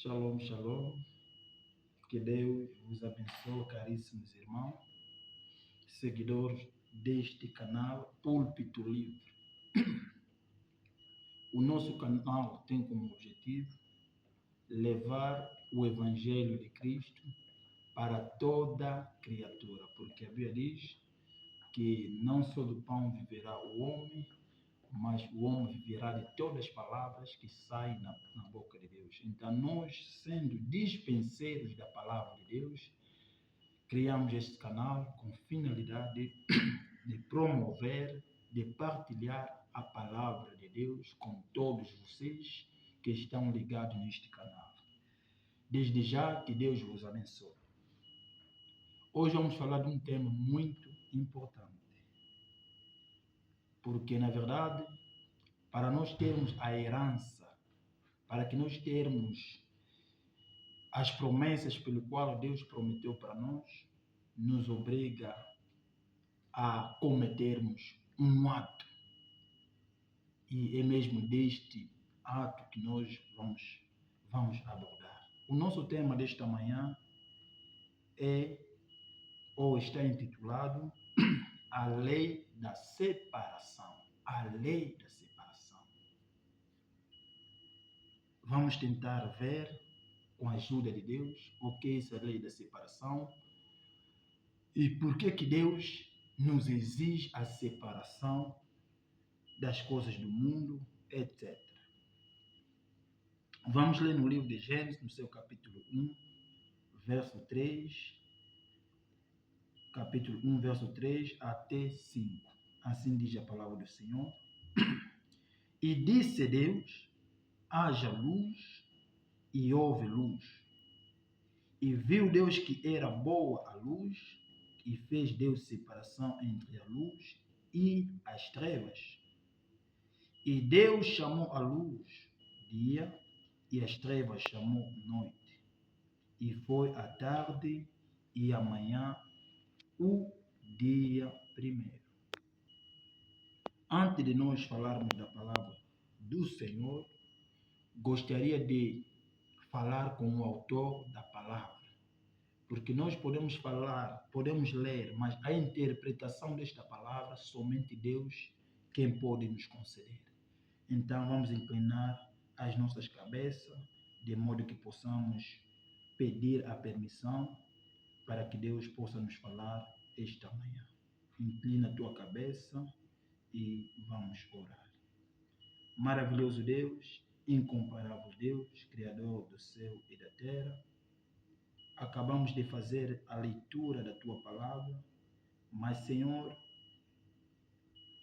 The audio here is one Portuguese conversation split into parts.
Shalom, shalom. Que Deus vos abençoe, caríssimos irmãos, seguidores deste canal Púlpito Livre. O nosso canal tem como objetivo levar o Evangelho de Cristo para toda criatura, porque a Bíblia diz que não só do pão viverá o homem, mas o homem viverá de todas as palavras que saem na boca de Deus. Então, nós, sendo dispenseiros da palavra de Deus, criamos este canal com finalidade de promover, de partilhar a palavra de Deus com todos vocês que estão ligados neste canal. Desde já, que Deus vos abençoe. Hoje vamos falar de um tema muito importante, porque, na verdade, para nós termos a herança, para que nós termos as promessas pelo qual Deus prometeu para nós, nos obriga a cometermos um ato. E é mesmo deste ato que nós vamos abordar. O nosso tema desta manhã está intitulado A Lei da Separação. A Lei da Separação. Vamos tentar ver, com a ajuda de Deus, o que é essa lei da separação e por que Deus nos exige a separação das coisas do mundo, etc. Vamos ler no livro de Gênesis, no seu capítulo 1, verso 3, capítulo 1, verso 3 até 5. Assim diz a palavra do Senhor. E disse Deus, haja luz, e houve luz. E viu Deus que era boa a luz, e fez Deus separação entre a luz e as trevas. E Deus chamou a luz dia, e as trevas chamou noite. E foi a tarde e a manhã o dia primeiro. Antes de nós falarmos da palavra do Senhor, gostaria de falar com o autor da palavra. Porque nós podemos falar, podemos ler, mas a interpretação desta palavra, somente Deus quem pode nos conceder. Então vamos inclinar as nossas cabeças, de modo que possamos pedir a permissão para que Deus possa nos falar esta manhã. Inclina a tua cabeça e vamos orar. Maravilhoso Deus, incomparável Deus, Criador do céu e da terra, acabamos de fazer a leitura da tua palavra, mas, Senhor,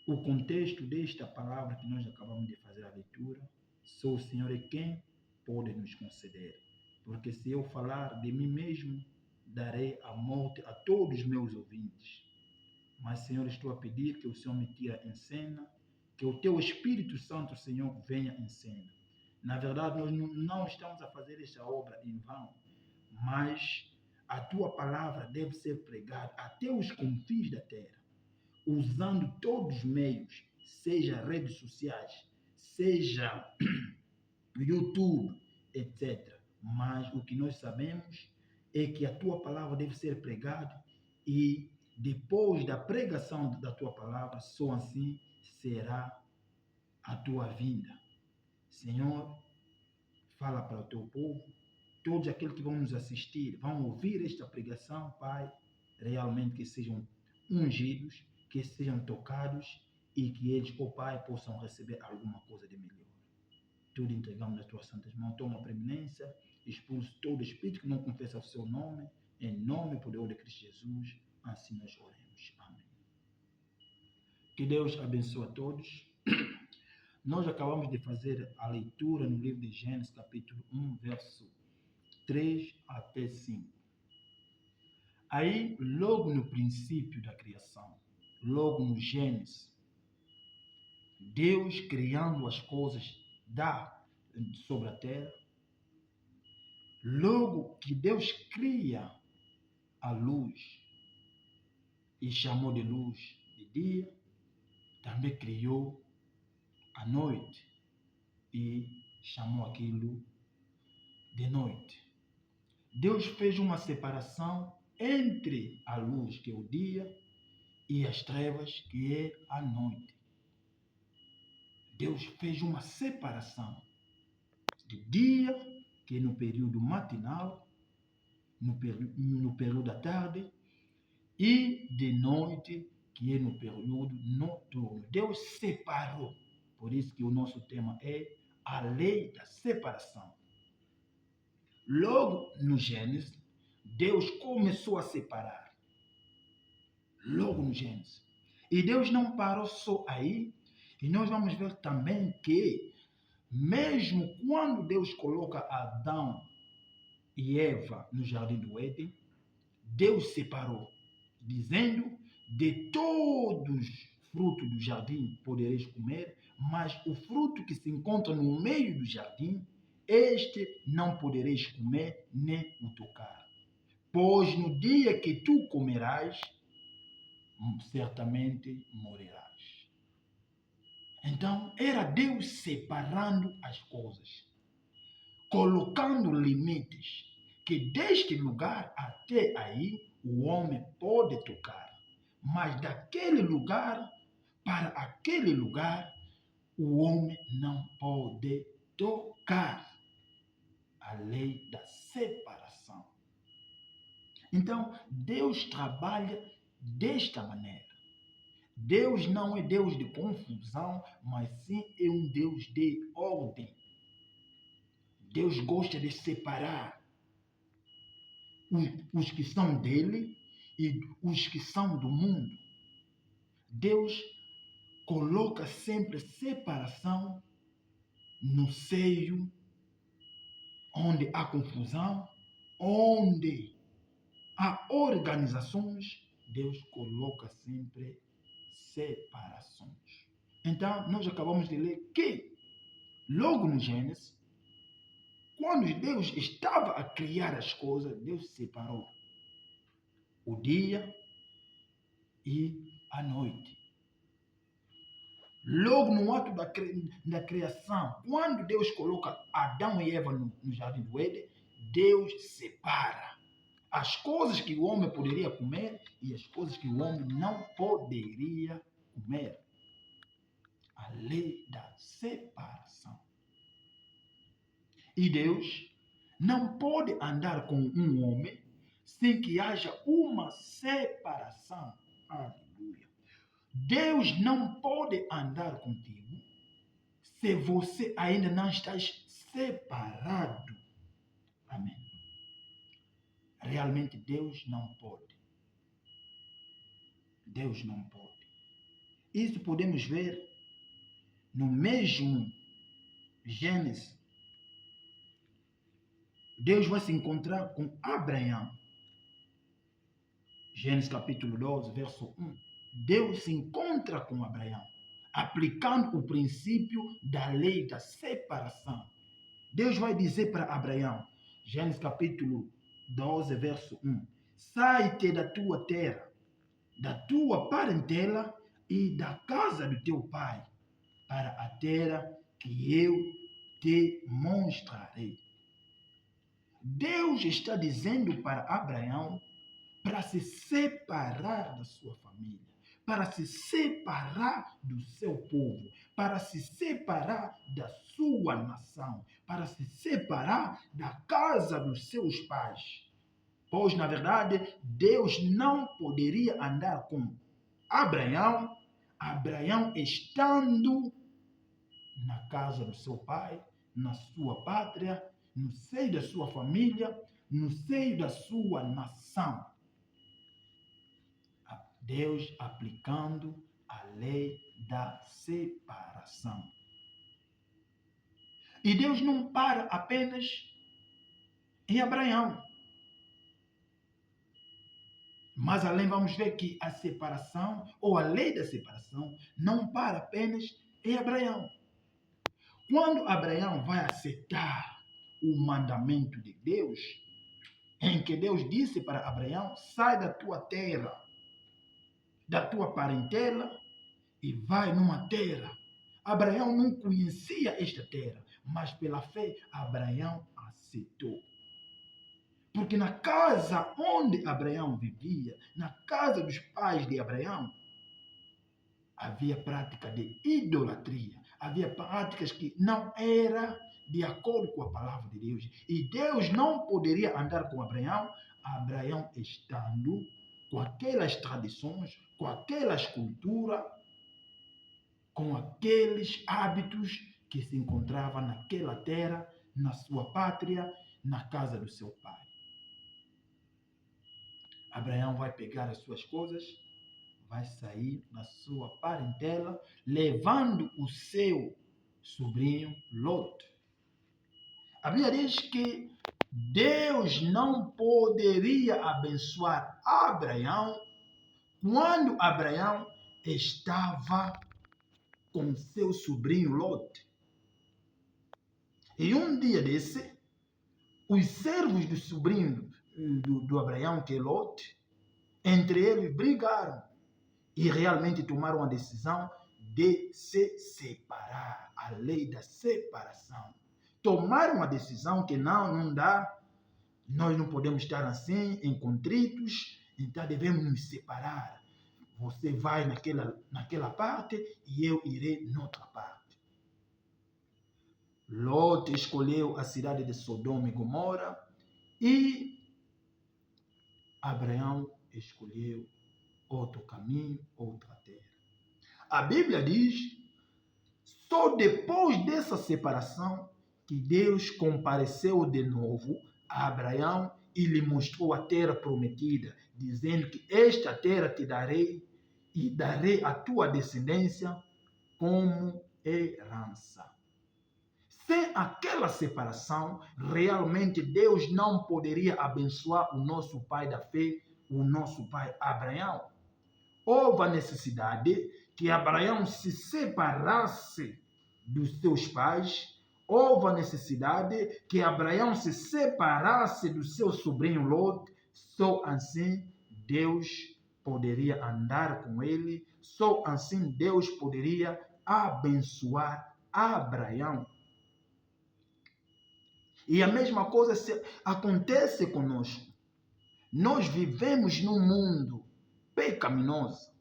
o contexto desta palavra que nós acabamos de fazer a leitura, só o Senhor é quem pode nos conceder. Porque se eu falar de mim mesmo, darei a morte a todos os meus ouvintes. Mas, Senhor, estou a pedir que o Senhor me tire em cena, que o teu Espírito Santo, Senhor, venha em cena. Na verdade, nós não estamos a fazer esta obra em vão, mas a tua palavra deve ser pregada até os confins da terra, usando todos os meios, seja redes sociais, seja YouTube, etc. Mas o que nós sabemos é que a tua palavra deve ser pregada e depois da pregação da tua palavra, só assim será a tua vinda. Senhor, fala para o teu povo, todos aqueles que vão nos assistir, vão ouvir esta pregação, Pai, realmente que sejam ungidos, que sejam tocados e que eles, ó Pai, possam receber alguma coisa de melhor. Tudo entregamos nas tuas santas mãos, toma a preeminência, expulse todo espírito que não confessa o seu nome, em nome e poder de Cristo Jesus, assim nós oremos. Amém. Que Deus abençoe a todos. Nós acabamos de fazer a leitura no livro de Gênesis, capítulo 1, verso 3 até 5. Aí, logo no princípio da criação, logo no Gênesis, Deus criando as coisas sobre a terra, logo que Deus cria a luz e chamou de luz de dia, também criou a noite e chamou aquilo de noite. Deus fez uma separação entre a luz, que é o dia, e as trevas, que é a noite. Deus fez uma separação de dia, que é no período matinal, no período da tarde, e de noite, que é no período noturno. Deus separou. Por isso que o nosso tema é a lei da separação. Logo no Gênesis, Deus começou a separar. Logo no Gênesis. E Deus não parou só aí. E nós vamos ver também que, mesmo quando Deus coloca Adão e Eva no jardim do Éden, Deus separou, dizendo: de todos os frutos do jardim podereis comer, mas o fruto que se encontra no meio do jardim, este não podereis comer nem o tocar. Pois no dia que tu comerás, certamente morrerás. Então, era Deus separando as coisas, colocando limites, que deste lugar até aí o homem pode tocar, mas daquele lugar para aquele lugar o homem não pode tocar. A lei da separação. Então, Deus trabalha desta maneira. Deus não é Deus de confusão, mas sim é um Deus de ordem. Deus gosta de separar os que são dele e os que são do mundo. Deus coloca sempre separação no seio onde há confusão, onde há organizações, Deus coloca sempre separações. Então, nós acabamos de ler que, logo no Gênesis, quando Deus estava a criar as coisas, Deus separou o dia e a noite. Logo no ato da criação, quando Deus coloca Adão e Eva no jardim do Éden, Deus separa as coisas que o homem poderia comer e as coisas que o homem não poderia comer. A lei da separação. E Deus não pode andar com um homem sem que haja uma separação. Aleluia. Deus não pode andar contigo se você ainda não está separado. Amém. Realmente Deus não pode. Deus não pode. Isso podemos ver no mesmo Gênesis. Deus vai se encontrar com Abraão. Gênesis capítulo 12, verso 1. Deus se encontra com Abraão, aplicando o princípio da lei da separação. Deus vai dizer para Abraão, Gênesis capítulo 12, verso 1. Sai-te da tua terra, da tua parentela e da casa do teu pai, para a terra que eu te mostrarei. Deus está dizendo para Abraão para se separar da sua família, para se separar do seu povo, para se separar da sua nação, para se separar da casa dos seus pais. Pois, na verdade, Deus não poderia andar com Abraão estando na casa do seu pai, na sua pátria, no seio da sua família, no seio da sua nação. Deus aplicando a lei da separação. E Deus não para apenas em Abraão. Mas além vamos ver que a separação, ou a lei da separação, não para apenas em Abraão. Quando Abraão vai aceitar o mandamento de Deus, em que Deus disse para Abraão: sai da tua terra, da tua parentela e vai numa terra. Abraão não conhecia esta terra, mas pela fé Abraão aceitou. Porque na casa onde Abraão vivia, na casa dos pais de Abraão, havia prática de idolatria, havia práticas que não eram de acordo com a palavra de Deus. E Deus não poderia andar com Abraão estando com aquelas tradições, com aquelas culturas, com aqueles hábitos que se encontravam naquela terra, na sua pátria, na casa do seu pai. Abraão vai pegar as suas coisas, vai sair na sua parentela, levando o seu sobrinho Lot. A Bíblia diz que Deus não poderia abençoar Abraão quando Abraão estava com seu sobrinho Lot. E um dia desse, os servos do sobrinho do Abraão, que é Lot, entre eles brigaram e realmente tomaram a decisão de se separar, a lei da separação. Tomaram a decisão que não dá, nós não podemos estar assim, em contritos, então devemos nos separar. Você vai naquela parte e eu irei noutra parte. Lot escolheu a cidade de Sodoma e Gomorra e Abraão escolheu outro caminho, outra terra. A Bíblia diz, só depois dessa separação, que Deus compareceu de novo a Abraão e lhe mostrou a terra prometida, dizendo que esta terra te darei e darei à tua descendência como herança. Sem aquela separação, realmente Deus não poderia abençoar o nosso pai da fé, o nosso pai Abraão. Houve a necessidade que Abraão se separasse dos seus pais, houve a necessidade que Abraão se separasse do seu sobrinho Lot, só assim Deus poderia andar com ele, só assim Deus poderia abençoar Abraão. E a mesma coisa acontece conosco. Nós vivemos num mundo pecaminoso.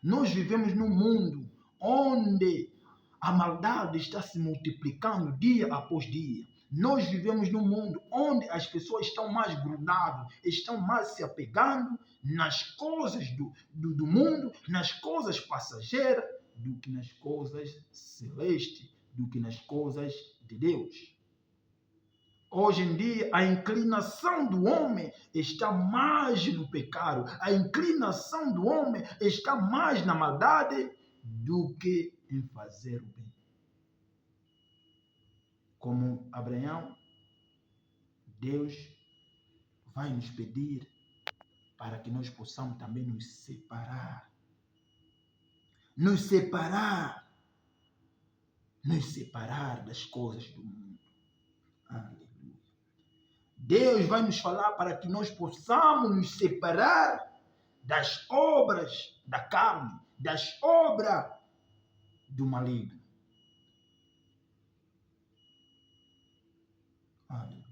Nós vivemos num mundo onde a maldade está se multiplicando dia após dia. Nós vivemos num mundo onde as pessoas estão mais grudadas, estão mais se apegando nas coisas do mundo, nas coisas passageiras, do que nas coisas celestes, do que nas coisas de Deus. Hoje em dia, a inclinação do homem está mais no pecado. A inclinação do homem está mais na maldade do que em fazer o bem. Como Abraão, Deus vai nos pedir para que nós possamos também nos separar. Nos separar das coisas do mundo. Aleluia. Deus vai nos falar para que nós possamos nos separar das obras da carne, das obras do maligno. Aleluia.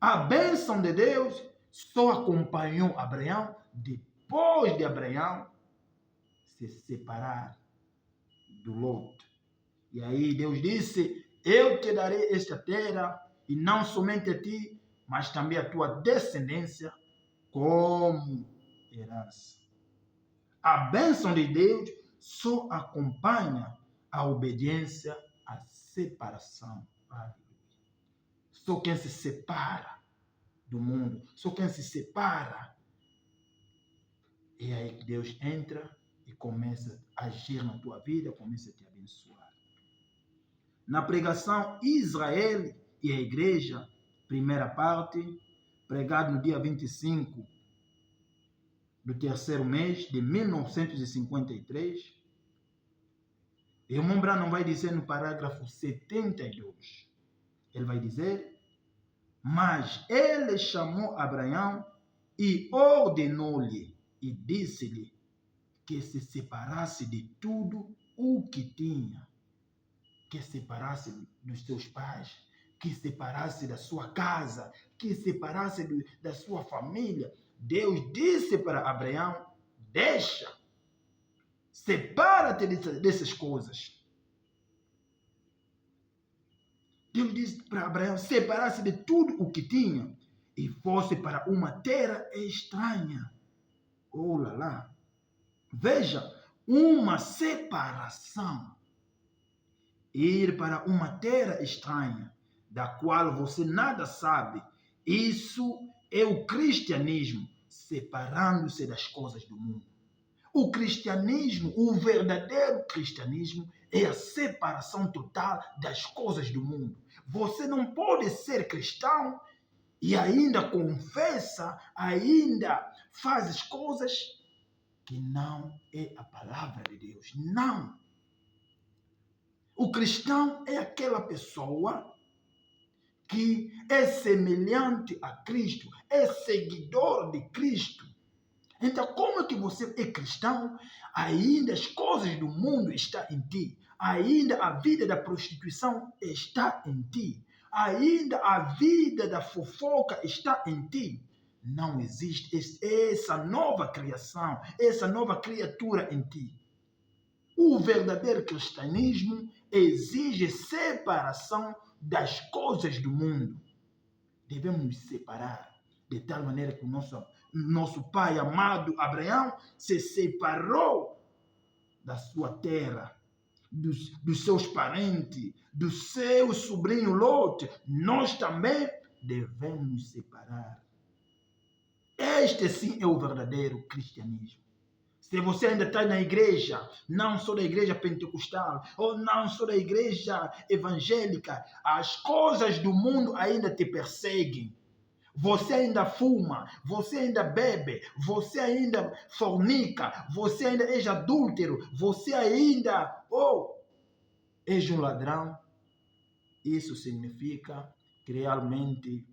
A bênção de Deus só acompanhou Abraão depois de Abraão se separar do Lot. E aí Deus disse, eu te darei esta terra, e não somente a ti, mas também a tua descendência como herança. A bênção de Deus só acompanha a obediência à separação. Só quem se separa do mundo, só quem se separa, é aí que Deus entra e começa a agir na tua vida, começa a te abençoar. Na pregação Israel e a Igreja, primeira parte, pregado no dia 25 do terceiro mês de 1953, e o irmão Branham vai dizer no parágrafo 72, ele vai dizer, mas ele chamou Abraão e ordenou-lhe e disse-lhe que se separasse de tudo o que tinha que separasse dos seus pais, que separasse da sua casa, que separasse da sua família. Deus disse para Abraão: deixa, separa-te dessas coisas. Deus disse para Abraão: separasse de tudo o que tinha e fosse para uma terra estranha. Oh lá lá. Veja, uma separação. Ir para uma terra estranha, da qual você nada sabe. Isso é o cristianismo, separando-se das coisas do mundo. O cristianismo, o verdadeiro cristianismo, é a separação total das coisas do mundo. Você não pode ser cristão e ainda confessa, ainda faz as coisas que não é a palavra de Deus. Não. O cristão é aquela pessoa que é semelhante a Cristo, é seguidor de Cristo. Então, como é que você é cristão? Ainda as coisas do mundo estão em ti. Ainda a vida da prostituição está em ti. Ainda a vida da fofoca está em ti. Não existe essa nova criação, essa nova criatura em ti. O verdadeiro cristianismo exige separação das coisas do mundo. Devemos nos separar de tal maneira que o nosso pai amado Abraão se separou da sua terra, dos seus parentes, do seu sobrinho Lot. Nós também devemos nos separar. Este sim é o verdadeiro cristianismo. Se você ainda está na igreja, não sou da igreja pentecostal, ou não sou da igreja evangélica, as coisas do mundo ainda te perseguem. Você ainda fuma, você ainda bebe, você ainda fornica, você ainda é adúltero, você ainda és um ladrão. Isso significa que realmente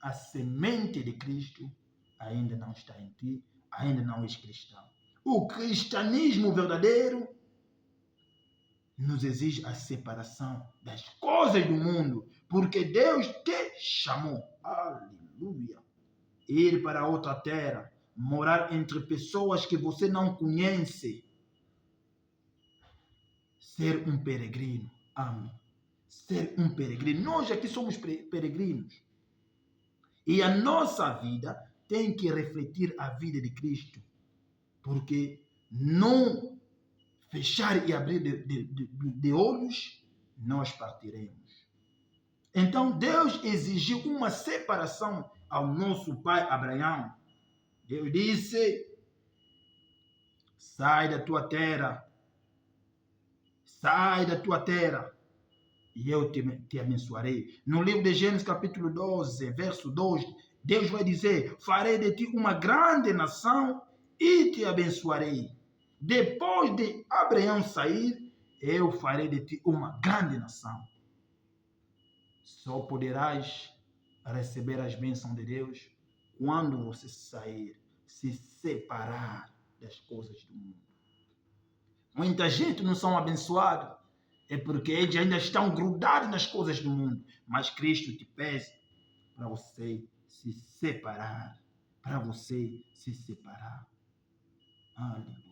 a semente de Cristo ainda não está em ti, ainda não és cristão. O cristianismo verdadeiro nos exige a separação das coisas do mundo, porque Deus te chamou. Aleluia. Ir para outra terra, morar entre pessoas que você não conhece, ser um peregrino. Amém. Ser um peregrino. Nós aqui somos peregrinos. E a nossa vida tem que refletir a vida de Cristo. Porque não fechar e abrir de olhos, nós partiremos. Então Deus exigiu uma separação ao nosso pai Abraão. Deus disse: sai da tua terra, e eu te abençoarei. No livro de Gênesis capítulo 12, verso 2, Deus vai dizer: farei de ti uma grande nação e te abençoarei. Depois de Abraão sair, eu farei de ti uma grande nação. Só poderás receber as bênçãos de Deus quando você sair, se separar das coisas do mundo. Muita gente não são abençoados, é porque eles ainda estão grudados nas coisas do mundo. Mas Cristo te pede para você se separar, Aleluia.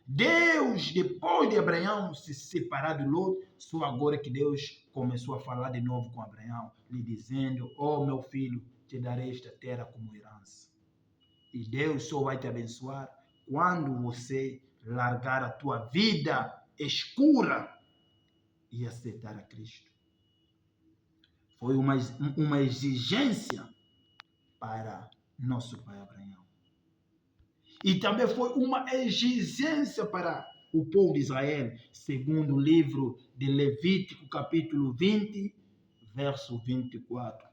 Deus, depois de Abraão se separar de Lot, só agora que Deus começou a falar de novo com Abraão, lhe dizendo: meu filho, te darei esta terra como herança. E Deus só vai te abençoar quando você largar a tua vida escura e aceitar a Cristo. Foi uma exigência para nosso pai Abraão. E também foi uma exigência para o povo de Israel, segundo o livro de Levítico, capítulo 20, verso 24.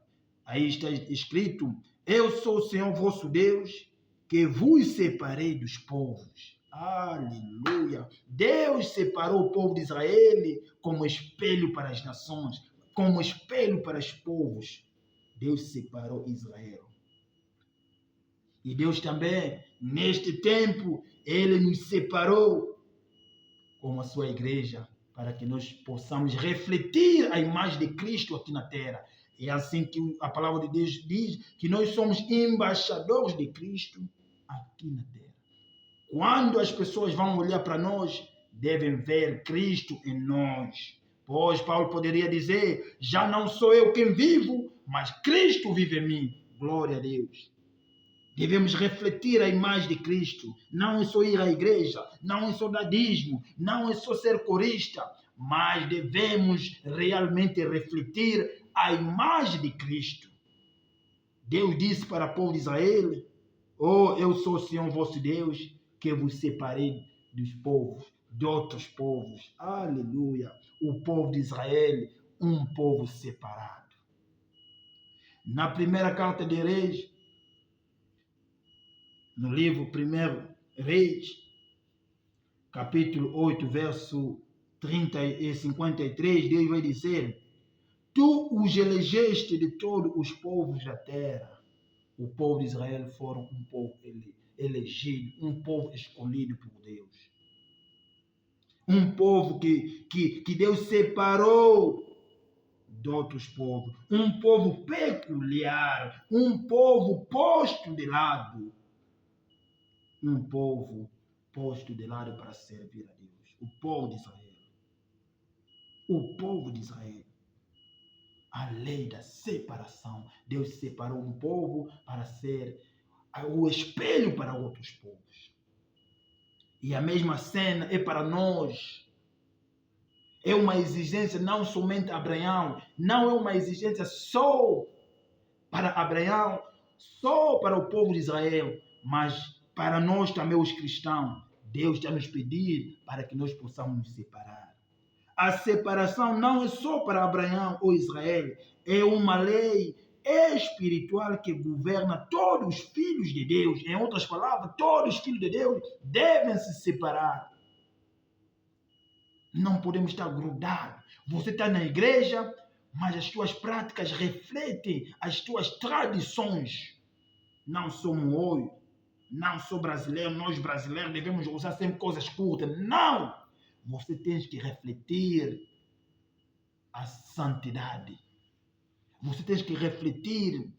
Aí está escrito: eu sou o Senhor vosso Deus, que vos separei dos povos. Aleluia! Deus separou o povo de Israel como espelho para as nações, como espelho para os povos. Deus separou Israel. E Deus também, neste tempo, Ele nos separou como a sua igreja, para que nós possamos refletir a imagem de Cristo aqui na terra. É assim que a palavra de Deus diz que nós somos embaixadores de Cristo aqui na terra. Quando as pessoas vão olhar para nós, devem ver Cristo em nós. Pois Paulo poderia dizer: já não sou eu quem vivo, mas Cristo vive em mim. Glória a Deus. Devemos refletir a imagem de Cristo. Não é só ir à igreja, não é só dar dízimo, não é só ser corista, mas devemos realmente refletir a imagem de Cristo. Deus disse para o povo de Israel: oh, eu sou o Senhor vosso Deus, que vos separei dos povos, de outros povos. Aleluia! O povo de Israel, um povo separado. Na primeira carta de Reis, no livro 1 Reis, capítulo 8, verso 30 e 53, Deus vai dizer: tu os elegeste de todos os povos da terra. O povo de Israel foram um povo elegido, um povo escolhido por Deus. Um povo que Deus separou de outros povos. Um povo peculiar, um povo posto de lado. Um povo posto de lado para servir a Deus. O povo de Israel. O povo de Israel. A lei da separação. Deus separou um povo para ser o espelho para outros povos. E a mesma cena é para nós. É uma exigência não somente a Abraão, não é uma exigência só para Abraão, só para o povo de Israel, mas para nós também os cristãos. Deus está nos pedindo para que nós possamos nos separar. A separação não é só para Abraão ou Israel, é uma lei espiritual que governa todos os filhos de Deus. Em outras palavras, todos os filhos de Deus devem se separar. Não podemos estar grudados. Você está na igreja, mas as tuas práticas refletem as tuas tradições. Não sou moio, não sou brasileiro, nós brasileiros devemos usar sempre coisas curtas. Não! Você tem que refletir a santidade. Você tem que refletir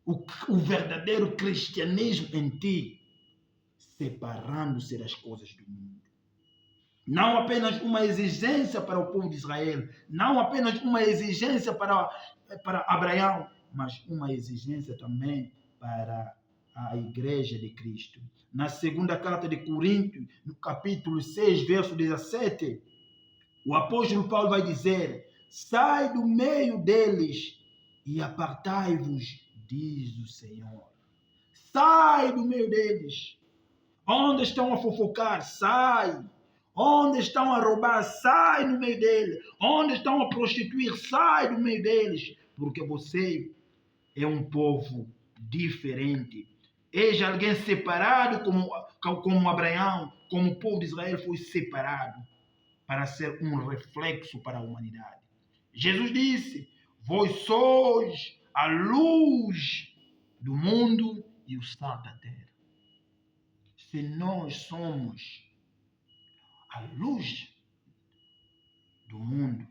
o verdadeiro cristianismo em ti, separando-se das coisas do mundo. Não apenas uma exigência para o povo de Israel, não apenas uma exigência para Abraão, mas uma exigência também para a igreja de Cristo. Na segunda carta de Coríntios, no capítulo 6, verso 17, o apóstolo Paulo vai dizer: sai do meio deles e apartai-vos, diz o Senhor. Sai do meio deles. Onde estão a fofocar? Sai. Onde estão a roubar? Sai do meio deles. Onde estão a prostituir? Sai do meio deles. Porque você é um povo diferente. És alguém separado como Abraão, como o povo de Israel foi separado para ser um reflexo para a humanidade. Jesus disse: vós sois a luz do mundo e o sal da terra. Se nós somos a luz do mundo,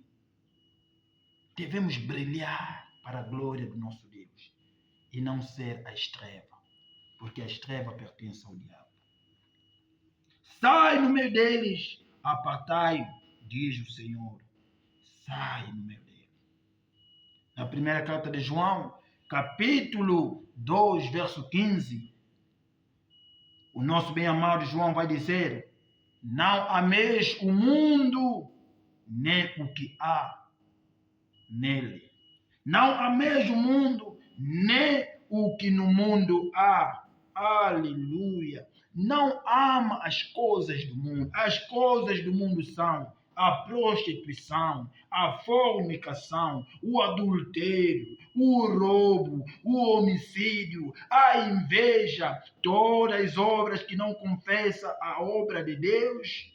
devemos brilhar para a glória do nosso Deus e não ser a estrela, porque a estrela pertence ao diabo. Sai no meio deles, apartai, diz o Senhor. Sai no meio deles. Na primeira carta de João, capítulo 2, verso 15, o nosso bem-amado João vai dizer: não ameis o mundo, nem o que há nele. Não ameis o mundo, nem o que no mundo há. Aleluia. Não ama as coisas do mundo. As coisas do mundo são a prostituição, a fornicação, o adultério, o roubo, o homicídio, a inveja, todas as obras que não confessam a obra de Deus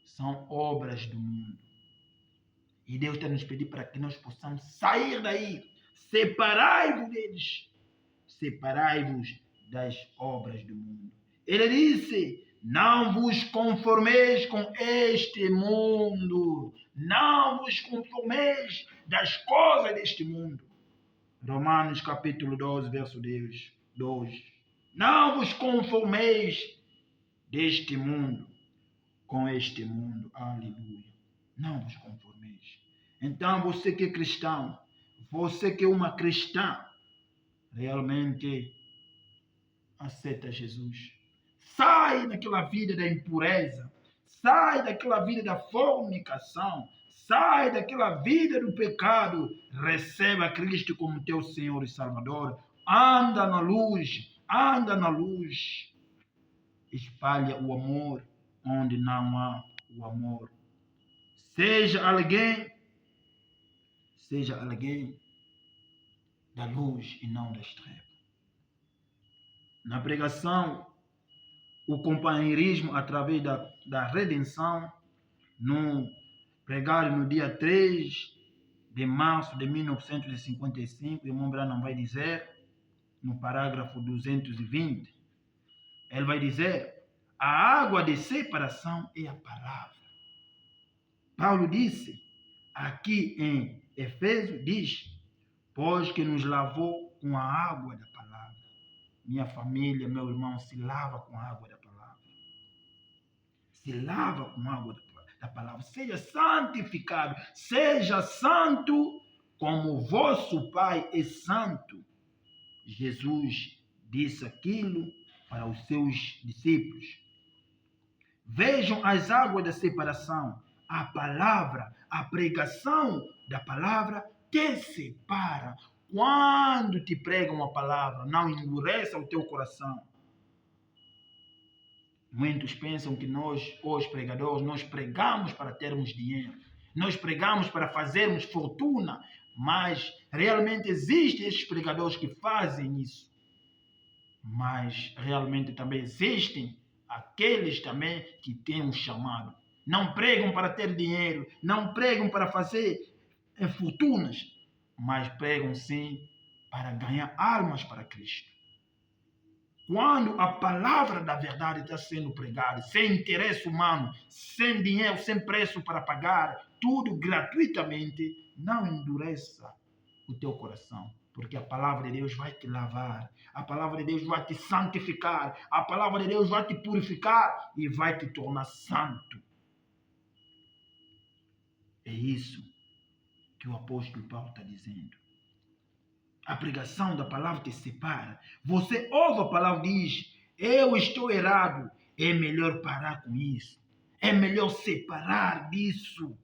são obras do mundo. E Deus está nos pedindo para que nós possamos sair daí. Separai-vos deles. Separai-vos das obras do mundo. Ele disse: Não vos conformeis com este mundo. Não vos conformeis das coisas deste mundo. Romanos capítulo 12, verso 2. Não vos conformeis deste mundo, com este mundo. Aleluia. Não vos conformeis. Então, você que é cristão, você que é uma cristã, realmente aceita Jesus. Sai daquela vida da impureza. Sai daquela vida da fornicação. Sai daquela vida do pecado. Receba Cristo como teu Senhor e Salvador. Anda na luz. Anda na luz. Espalha o amor onde não há o amor. Seja alguém da luz e não das trevas. Na pregação, o companheirismo através da redenção, pregado no dia 3 de março de 1955, o irmão Branham vai dizer, no parágrafo 220, ele vai dizer, a água de separação é a palavra. Paulo disse, aqui em Efésios, diz, pois que nos lavou com a água da palavra. Minha família, meu irmão, se lava com a água da palavra. Se lava com a água da palavra. Seja santificado. Seja santo como vosso Pai é santo. Jesus disse aquilo para os seus discípulos. Vejam as águas da separação. A palavra, a pregação da palavra te separa. Quando te pregam a palavra, não endureça o teu coração. Muitos pensam que nós, os pregadores, nós pregamos para termos dinheiro. Nós pregamos para fazermos fortuna. Mas realmente existem esses pregadores que fazem isso. Mas realmente também existem aqueles também que têm um chamado. Não pregam para ter dinheiro. Não pregam para fazer fortunas. Mas pregam sim para ganhar almas para Cristo. Quando a palavra da verdade está sendo pregada, sem interesse humano, sem dinheiro, sem preço para pagar, tudo gratuitamente, não endureça o teu coração, porque a palavra de Deus vai te lavar, a palavra de Deus vai te santificar, a palavra de Deus vai te purificar e vai te tornar santo. É isso que o apóstolo Paulo está dizendo. A pregação da palavra te separa. Você ouve a palavra e diz, eu estou errado. É melhor parar com isso. É melhor separar disso.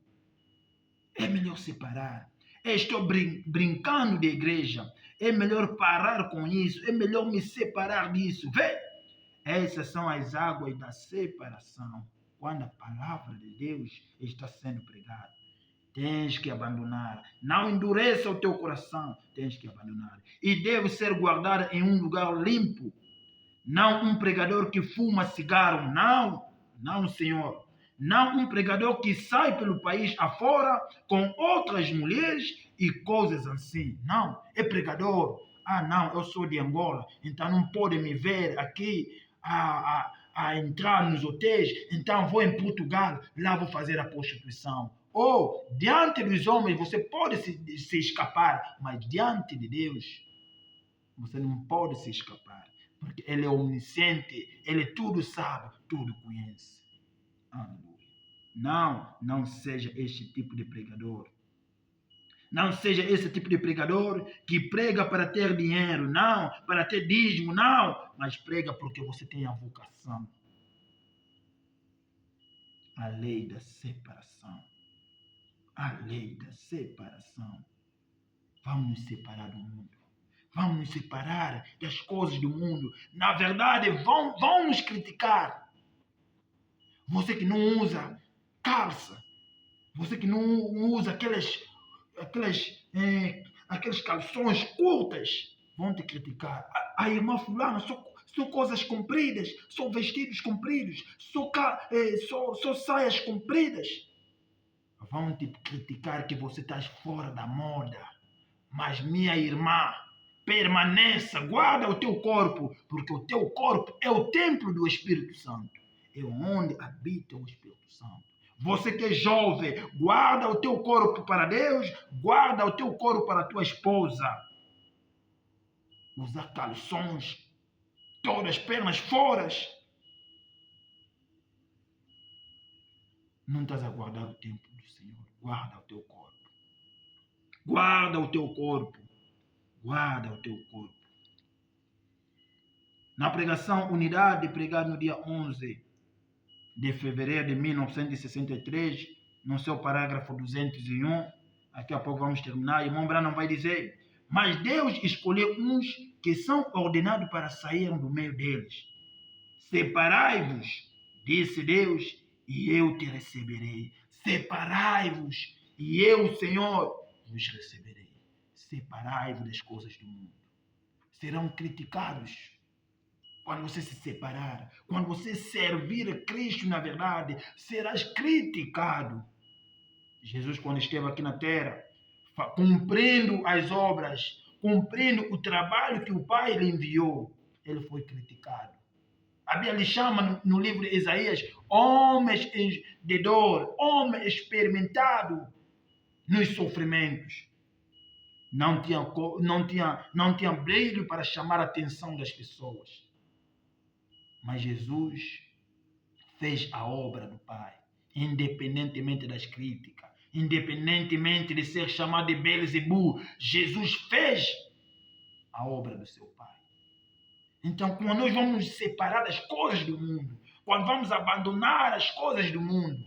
É melhor separar. Eu estou brincando de igreja. É melhor parar com isso. É melhor me separar disso. Vê? Essas são as águas da separação. Quando a palavra de Deus está sendo pregada. Tens que abandonar. Não endureça o teu coração. Tens que abandonar. E deve ser guardada em um lugar limpo. Não um pregador que fuma cigarro. Não. Não, Senhor. Não um pregador que sai pelo país afora com outras mulheres e coisas assim. Não. É pregador. Ah, não, eu sou de Angola. Então não pode me ver aqui a entrar nos hotéis. Então vou em Portugal. Lá vou fazer a prostituição. Ou, diante dos homens, você pode se escapar, mas diante de Deus, você não pode se escapar, porque Ele é onisciente, Ele tudo sabe, tudo conhece. Aleluia. Não seja este tipo de pregador. Não seja esse tipo de pregador que prega para ter dinheiro, não, para ter dízimo, não, mas prega porque você tem a vocação. A lei da separação. A lei da separação. Vamos nos separar do mundo. Vamos nos separar das coisas do mundo. Na verdade, vão nos criticar. Você que não usa calça. Você que não usa aqueles calções curtas. Vão te criticar. A irmã fulana são coisas compridas. São vestidos compridos. São saias compridas. Vão te criticar que você está fora da moda. Mas minha irmã, permaneça, guarda o teu corpo, porque o teu corpo é o templo do Espírito Santo. é onde habita o Espírito Santo. Você que é jovem, guarda o teu corpo para Deus, guarda o teu corpo para a tua esposa. Usar calções, todas as pernas fora. Não estás a guardar o tempo do Senhor. Guarda o teu corpo. Guarda o teu corpo. Guarda o teu corpo. Na pregação Unidade, pregada no dia 11 de fevereiro de 1963, no seu parágrafo 201, daqui a pouco vamos terminar, irmão Branham vai dizer: mas Deus escolheu uns que são ordenados para sair do meio deles. Separai-vos, disse Deus, e eu te receberei. Separai-vos, e eu, Senhor, vos receberei. Separai-vos das coisas do mundo. Serão criticados quando você se separar. Quando você servir a Cristo na verdade, serás criticado. Jesus, quando esteve aqui na terra, cumprindo as obras, cumprindo o trabalho que o Pai lhe enviou, ele foi criticado. A Bíblia lhe chama no livro de Isaías homens de dor, homem experimentado nos sofrimentos. Não tinha brilho para chamar a atenção das pessoas. Mas Jesus fez a obra do Pai, independentemente das críticas, independentemente de ser chamado de Beelzebul. Jesus fez a obra do seu Pai. Então, quando nós vamos nos separar das coisas do mundo, quando vamos abandonar as coisas do mundo,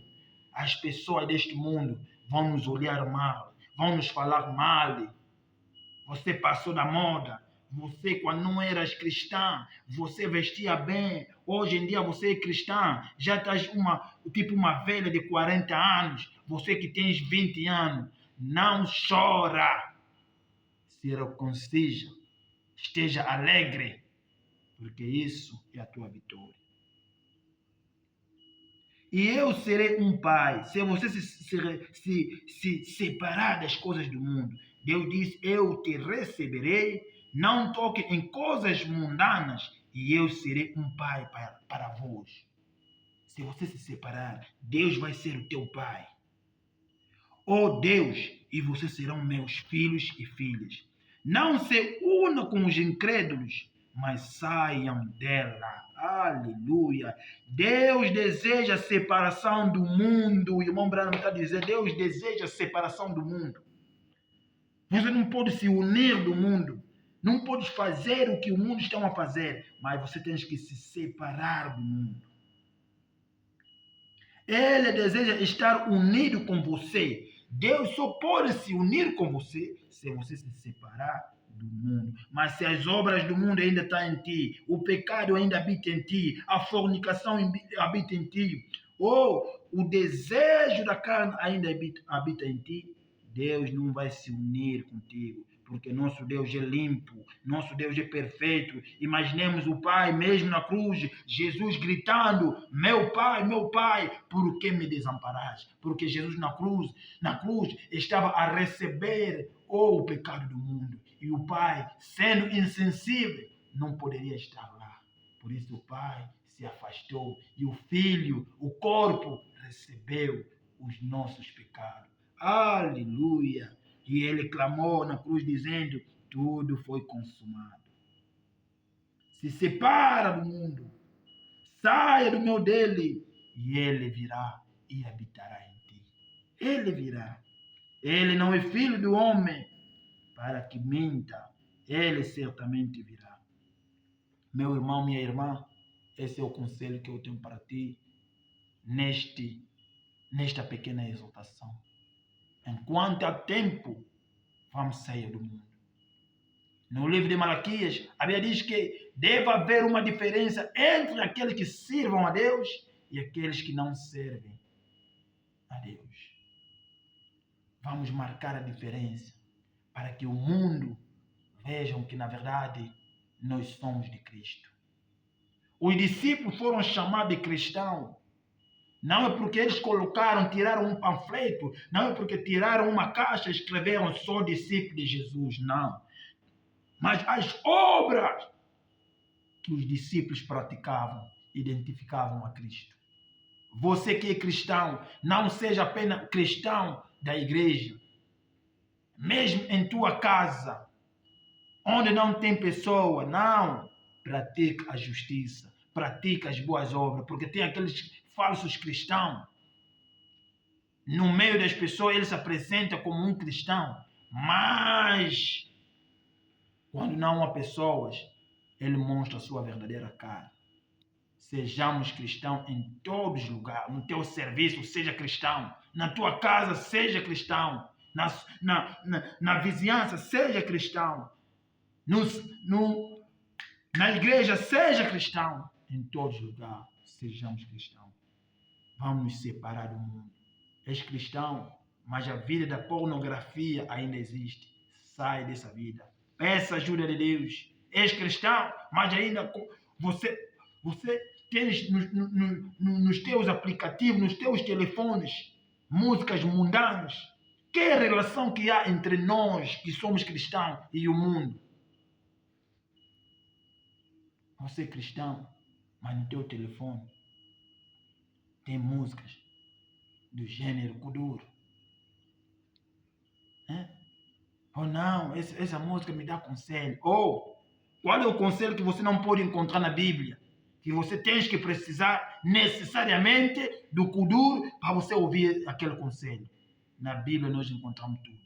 as pessoas deste mundo vão nos olhar mal, vão nos falar mal. Você passou da moda. Você, quando não eras cristã, você vestia bem. Hoje em dia você é cristã, já estás tipo uma velha de 40 anos. Você que tens 20 anos, não chora. Se reconcilia, esteja alegre, porque isso é a tua vitória. E eu serei um pai, se você se separar das coisas do mundo. Deus diz: eu te receberei, não toque em coisas mundanas, e eu serei um pai para vós. Se você se separar, Deus vai ser o teu pai. Oh Deus, e vocês serão meus filhos e filhas. Não se unam com os incrédulos, mas saiam dela. Aleluia. Deus deseja a separação do mundo. O irmão Branham está dizendo: Deus deseja a separação do mundo. Você não pode se unir do mundo. Não pode fazer o que o mundo está a fazer. Mas você tem que se separar do mundo. Ele deseja estar unido com você. Deus só pode se unir com você se você se separar do mundo. Mas se as obras do mundo ainda estão em ti, o pecado ainda habita em ti, a fornicação habita em ti, ou o desejo da carne ainda habita em ti, Deus não vai se unir contigo, porque nosso Deus é limpo, nosso Deus é perfeito. Imaginemos o Pai mesmo na cruz, Jesus gritando: meu Pai, por que me desamparaste? Porque Jesus na cruz estava a receber o pecado do mundo, e o Pai, sendo insensível, não poderia estar lá. Por isso o Pai se afastou, e o Filho, o corpo, recebeu os nossos pecados. Aleluia! E ele clamou na cruz dizendo: tudo foi consumado. Se separa do mundo, saia do meio dele, e ele virá e habitará em ti. Ele virá. Ele não é filho do homem para que minta. Ele certamente virá. Meu irmão, minha irmã, esse é o conselho que eu tenho para ti nesta pequena exortação. Enquanto há tempo, vamos sair do mundo. No livro de Malaquias, a Bíblia diz que deve haver uma diferença entre aqueles que sirvam a Deus e aqueles que não servem a Deus. Vamos marcar a diferença para que o mundo vejam que, na verdade, nós somos de Cristo. Os discípulos foram chamados de cristãos. Não é porque eles tiraram um panfleto, não é porque tiraram uma caixa e escreveram só discípulo de Jesus, não. Mas as obras que os discípulos praticavam identificavam a Cristo. Você que é cristão, não seja apenas cristão da igreja. Mesmo em tua casa, onde não tem pessoa, não. Pratica a justiça, pratica as boas obras, porque tem aqueles falsos cristãos. No meio das pessoas, ele se apresenta como um cristão, mas quando não há pessoas, ele mostra a sua verdadeira cara. Sejamos cristãos em todos os lugares. No teu serviço, seja cristão. Na tua casa, seja cristão. Na vizinhança, seja cristão. Na igreja, seja cristão. Em todos os lugares, sejamos cristãos. Vamos nos separar do mundo. És cristão, mas a vida da pornografia ainda existe. Sai dessa vida. Peça ajuda de Deus. És cristão, mas ainda você tens nos teus aplicativos, nos teus telefones, músicas mundanas. Que relação que há entre nós, que somos cristãos, e o mundo? Você é cristão, mas no teu telefone tem músicas do gênero kuduro. Ou não, essa música me dá conselho. Ou qual é o conselho que você não pode encontrar na Bíblia? Que você tem que precisar necessariamente do kuduro para você ouvir aquele conselho. Na Bíblia nós encontramos tudo.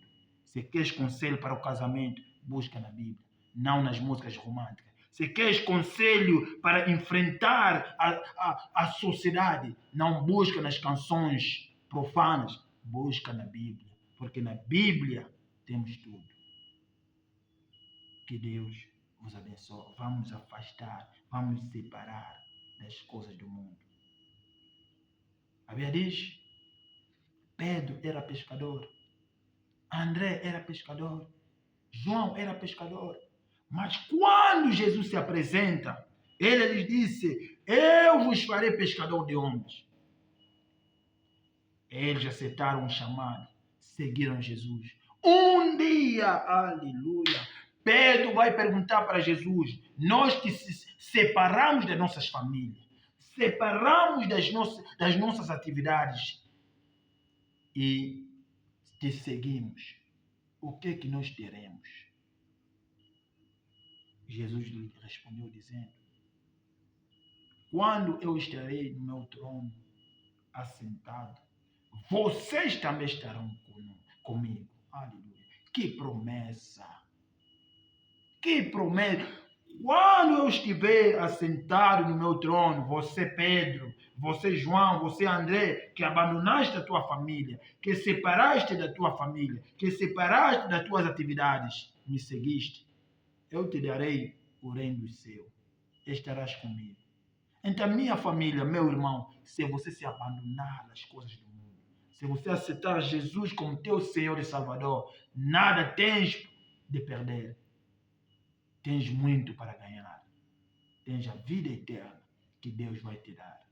Se queres conselho para o casamento, busca na Bíblia, não nas músicas românticas. Se queres conselho para enfrentar a sociedade, não busca nas canções profanas, busca na Bíblia. Porque na Bíblia temos tudo. Que Deus vos abençoe. Vamos nos afastar, vamos nos separar das coisas do mundo. A Bíblia diz, Pedro era pescador, André era pescador, João era pescador. Mas quando Jesus se apresenta, ele lhes disse, eu vos farei pescador de homens. Eles aceitaram o chamado, seguiram Jesus. Um dia, aleluia, Pedro vai perguntar para Jesus, nós que se separamos das nossas famílias, separamos das nossas atividades e te seguimos, o que é que nós teremos? Jesus lhe respondeu dizendo, quando eu estarei no meu trono assentado, vocês também estarão comigo. Aleluia. Que promessa! Que promessa! Quando eu estiver assentado no meu trono, você Pedro, você João, você André, que abandonaste a tua família, que separaste da tua família, que separaste das tuas atividades, me seguiste, eu te darei o reino do céu. Estarás comigo. Então, minha família, meu irmão, se você se abandonar das coisas do mundo, se você aceitar Jesus como teu Senhor e Salvador, nada tens de perder. Tens muito para ganhar. Tens a vida eterna que Deus vai te dar.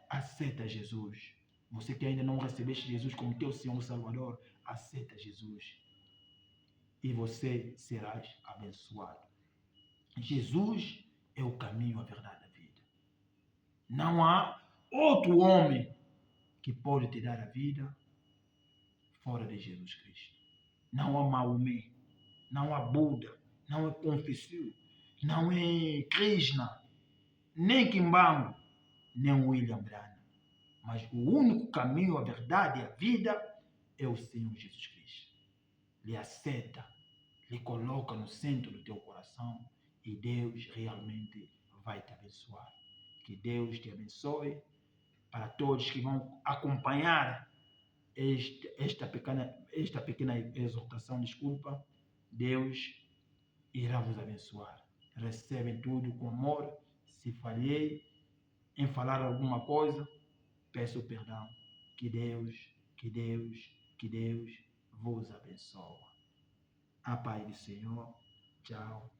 Aceita Jesus. Você que ainda não recebeste Jesus como teu Senhor e Salvador, aceita Jesus. E você serás abençoado. Jesus é o caminho, a verdade, a vida. Não há outro homem que pode te dar a vida fora de Jesus Cristo. Não há Maomé, não há Buda, não é Confúcio, não é Krishna, nem Kimbangu, nem William Branham. Mas o único caminho, a verdade e a vida é o Senhor Jesus Cristo. Ele aceita, ele coloca no centro do teu coração e Deus realmente vai te abençoar. Que Deus te abençoe. Para todos que vão acompanhar esta pequena exortação, desculpa, Deus irá vos abençoar. Recebem tudo com amor. Se falhei em falar alguma coisa, peço perdão. Que Deus vos abençoe. A paz do Senhor. Tchau.